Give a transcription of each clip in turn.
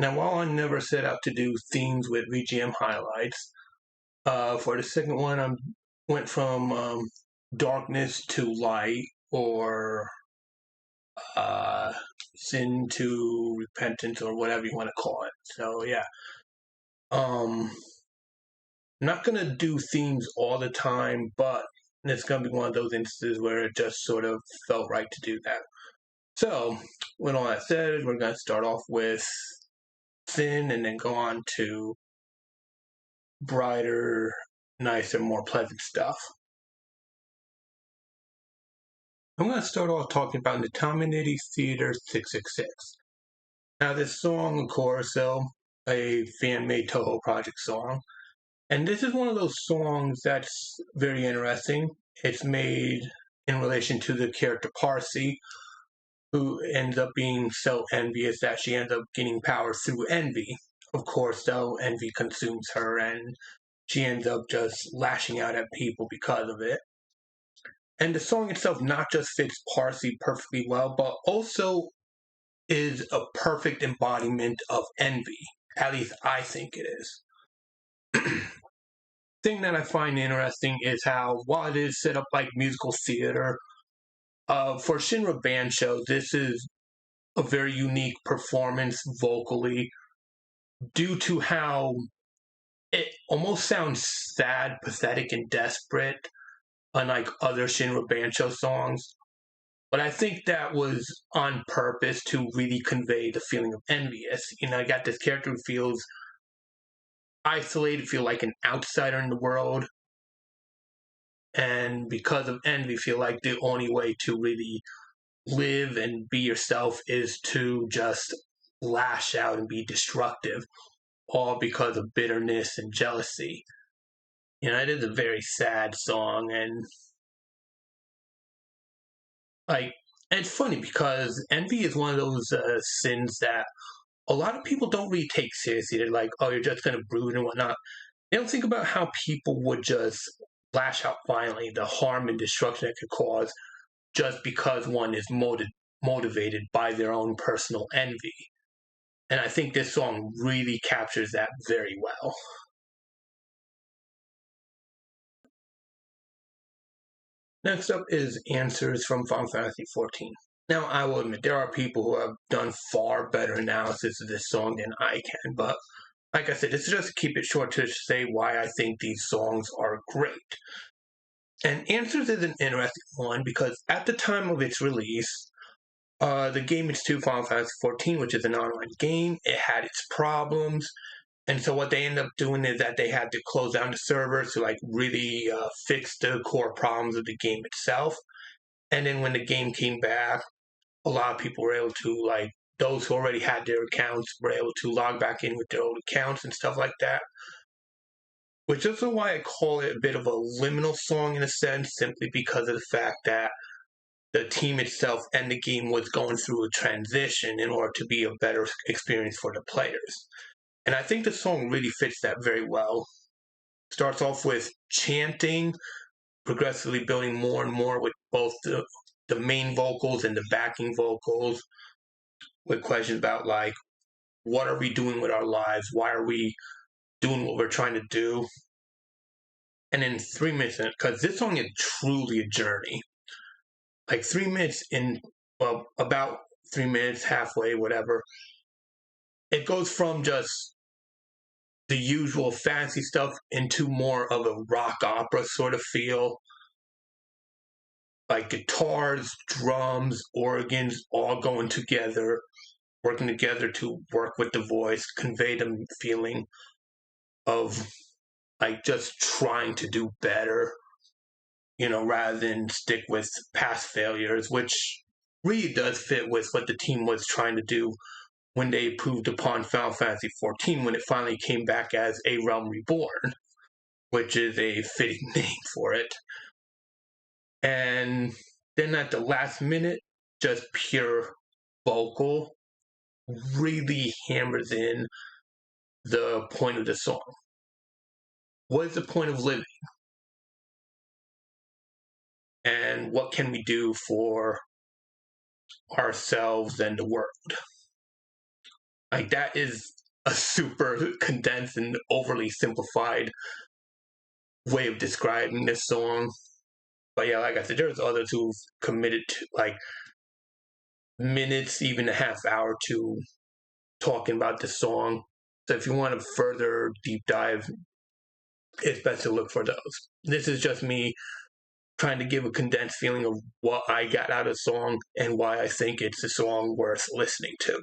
Now, while I never set out to do themes with VGM highlights, for the second one, I went from darkness to light, or sin to repentance, or whatever you want to call it. So yeah, I'm not gonna do themes all the time, but it's gonna be one of those instances where it just sort of felt right to do that. So, with all that said, we're gonna start off with sin, and then go on to brighter, nicer, more pleasant stuff. I'm going to start off talking about Natamanity Theater 666. Now, this song, of course, a fan-made Toho Project song. And this is one of those songs that's very interesting. It's made in relation to the character Parsi, who ends up being so envious that she ends up getting power through envy. Of course, though, envy consumes her, and she ends up just lashing out at people because of it. And the song itself not just fits Parsi perfectly well, but also is a perfect embodiment of envy. At least I think it is. Thing that I find interesting is how, while it is set up like musical theater, for Shinra Bancho, this is a very unique performance vocally, due to how it almost sounds sad, pathetic, and desperate, unlike other Shinra Bancho songs. But I think that was on purpose to really convey the feeling of envious. I got this character who feels isolated, feel like an outsider in the world, and because of envy, feel like the only way to really live and be yourself is to just lash out and be destructive, all because of bitterness and jealousy. It is a very sad song, and it's funny because envy is one of those sins that a lot of people don't really take seriously. They're like, oh, you're just going to brood and whatnot. They don't think about how people would just lash out violently, the harm and destruction it could cause just because one is motivated by their own personal envy. And I think this song really captures that very well. Next up is Answers from Final Fantasy XIV. Now, I will admit, there are people who have done far better analysis of this song than I can, but like I said, this is just to keep it short to say why I think these songs are great. And Answers is an interesting one because at the time of its release, the game is to Final Fantasy XIV, which is an online game. It had its problems. And so what they ended up doing is that they had to close down the servers to really fix the core problems of the game itself. And then when the game came back, a lot of people were able to, those who already had their accounts were able to log back in with their old accounts and stuff like that. Which is why I call it a bit of a liminal song in a sense, simply because of the fact that the team itself and the game was going through a transition in order to be a better experience for the players. And I think the song really fits that very well. Starts off with chanting, progressively building more and more with both the main vocals and the backing vocals, with questions about what are we doing with our lives? Why are we doing what we're trying to do? And in 3 minutes, because this song is truly a journey. 3 minutes in, well, about 3 minutes, halfway, whatever, it goes from just the usual fancy stuff into more of a rock opera sort of feel. Like guitars, drums, organs, all going together, working together to work with the voice, convey the feeling of just trying to do better, rather than stick with past failures, which really does fit with what the team was trying to do when they improved upon Final Fantasy XIV when it finally came back as A Realm Reborn, which is a fitting name for it. And then at the last minute, just pure vocal really hammers in the point of the song. What is the point of living? And what can we do for ourselves and the world? Like, that is a super condensed and overly simplified way of describing this song. But yeah, like I said, there's others who've committed to like minutes, even a half hour to talking about this song. So if you want a further deep dive, it's best to look for those. This is just me trying to give a condensed feeling of what I got out of the song and why I think it's a song worth listening to.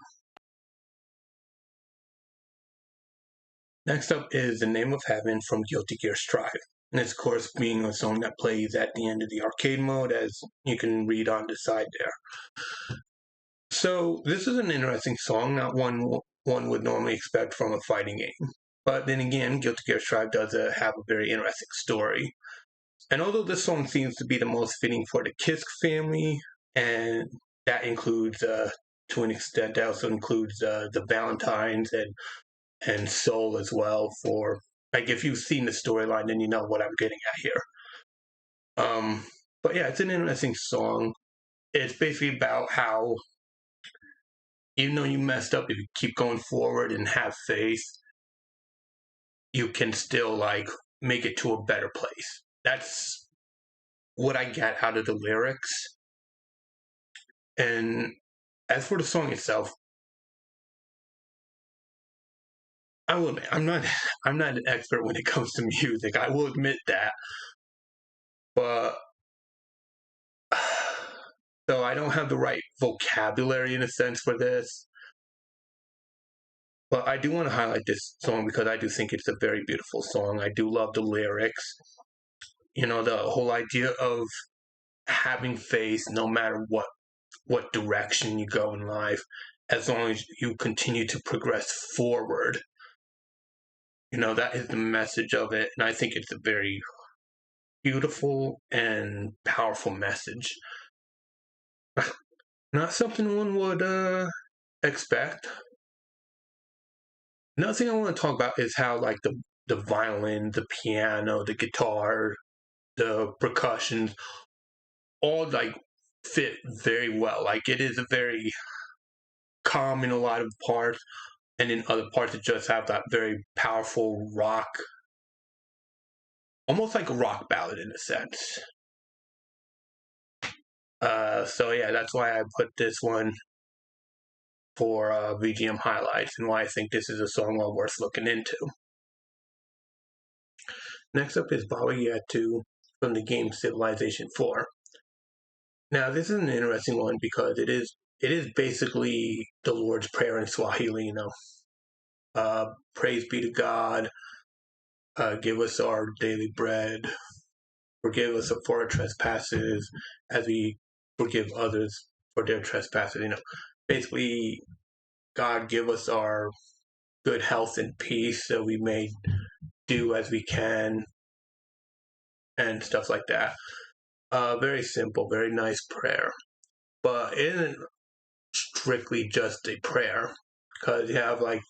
Next up is The Name of Heaven from Guilty Gear Strive. And it's, of course, being a song that plays at the end of the arcade mode, as you can read on the side there. So this is an interesting song, not one would normally expect from a fighting game. But then again, Guilty Gear Strive does have a very interesting story. And although this song seems to be the most fitting for the Kiss family, and that includes, to an extent, that also includes the Valentines and Soul as well. For like, if you've seen the storyline, then you know what I'm getting at here. But yeah, it's an interesting song. It's basically about how, even though you messed up, if you keep going forward and have faith, you can still like make it to a better place. That's what I get out of the lyrics. And as for the song itself, I will admit, I'm not an expert when it comes to music. I will admit that. But so I don't have the right vocabulary in a sense for this. But I do want to highlight this song because I do think it's a very beautiful song. I do love the lyrics. You know, the whole idea of having faith no matter what direction you go in life, as long as you continue to progress forward. You know, that is the message of it. And I think it's a very beautiful and powerful message. Not something one would expect. Another thing I want to talk about is how like the violin, the piano, the guitar, the percussion, all like fit very well. Like, it is a very calm in a lot of parts, and in other parts it just have that very powerful rock, almost like a rock ballad in a sense. So yeah, that's why I put this one for VGM highlights, and why I think this is a song well worth looking into. Next up is Baba Yetu from the game Civilization 4. Now, this is an interesting one because it is basically the Lord's Prayer in Swahili. You know, praise be to God. Give us our daily bread. Forgive us for our trespasses, as we forgive others for their trespasses. You know, basically, God, give us our good health and peace, so we may do as we can, and stuff like that. Very simple, very nice prayer, but it isn't strictly just a prayer, because you have like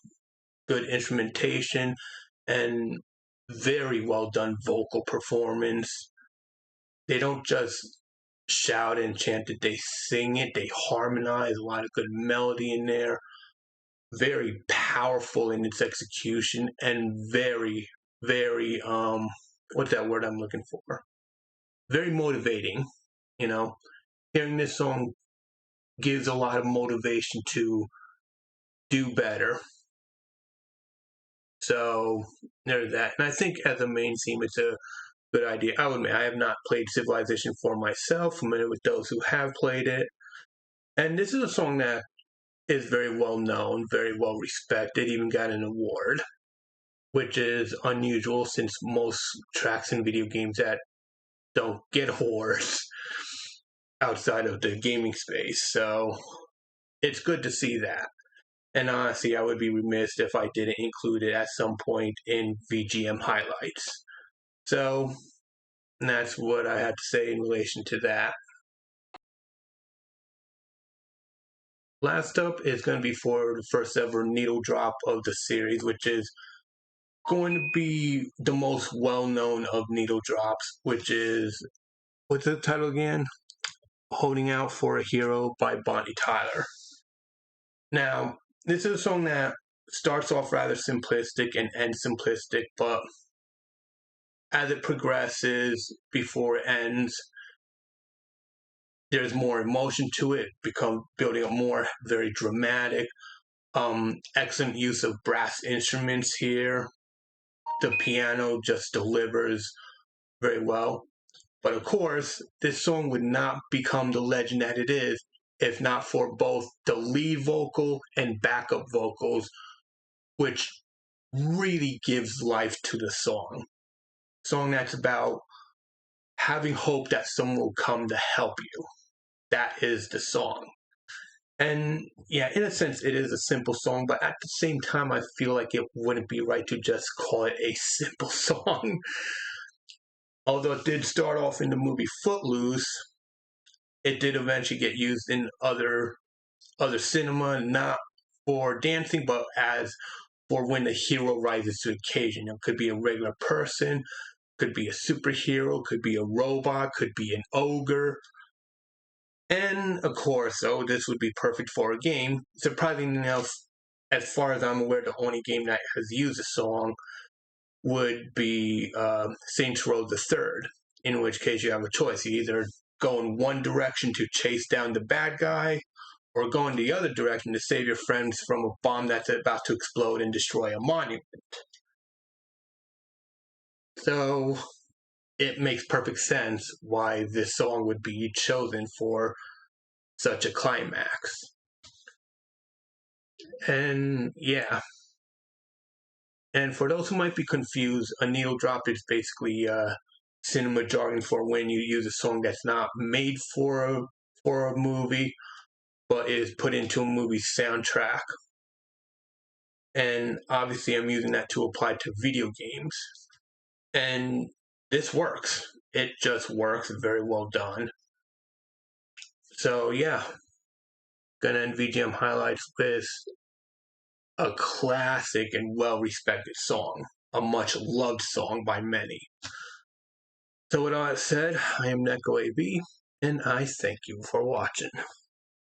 good instrumentation and very well done vocal performance. They don't just shout and chant it, they sing it, they harmonize, a lot of good melody in there. Very powerful in its execution, and very, very, what's that word I'm looking for? Very motivating. You know, hearing this song gives a lot of motivation to do better. So there's that. And I think as a main theme, it's a good idea. I would admit, I have not played Civilization 4 myself, familiar with those who have played it. And this is a song that is very well known, very well respected, even got an award, which is unusual since most tracks in video games that don't get awards outside of the gaming space. So it's good to see that. And honestly, I would be remiss if I didn't include it at some point in VGM highlights. So that's what I had to say in relation to that. Last up is going to be for the first ever needle drop of the series, which is going to be the most well-known of needle drops, which is, what's the title again? Holding Out for a Hero by Bonnie Tyler. Now, this is a song that starts off rather simplistic and ends simplistic, but as it progresses before it ends, there's more emotion to it, become building up more, very dramatic. Excellent use of brass instruments here. The piano just delivers very well. But of course, this song would not become the legend that it is if not for both the lead vocal and backup vocals, which really gives life to the song. Song that's about having hope that someone will come to help you. That is the song. And yeah, in a sense, it is a simple song, but at the same time, I feel like it wouldn't be right to just call it a simple song. Although it did start off in the movie Footloose, it did eventually get used in other cinema, not for dancing, but as for when the hero rises to the occasion. It could be a regular person, could be a superhero, could be a robot, could be an ogre. And of course, though, this would be perfect for a game. Surprisingly enough, as far as I'm aware, the only game that has used a song would be Saints Row the Third, in which case you have a choice. You either go in one direction to chase down the bad guy, or go in the other direction to save your friends from a bomb that's about to explode and destroy a monument. So it makes perfect sense why this song would be chosen for such a climax. And yeah. And for those who might be confused, a needle drop is basically cinema jargon for when you use a song that's not made for a movie, but is put into a movie soundtrack. And obviously, I'm using that to apply to video games. And this works. It just works. Very well done. So yeah, gonna end VGM highlights with a classic and well-respected song, a much-loved song by many. So with all that said, I am Neko AB, and I thank you for watching.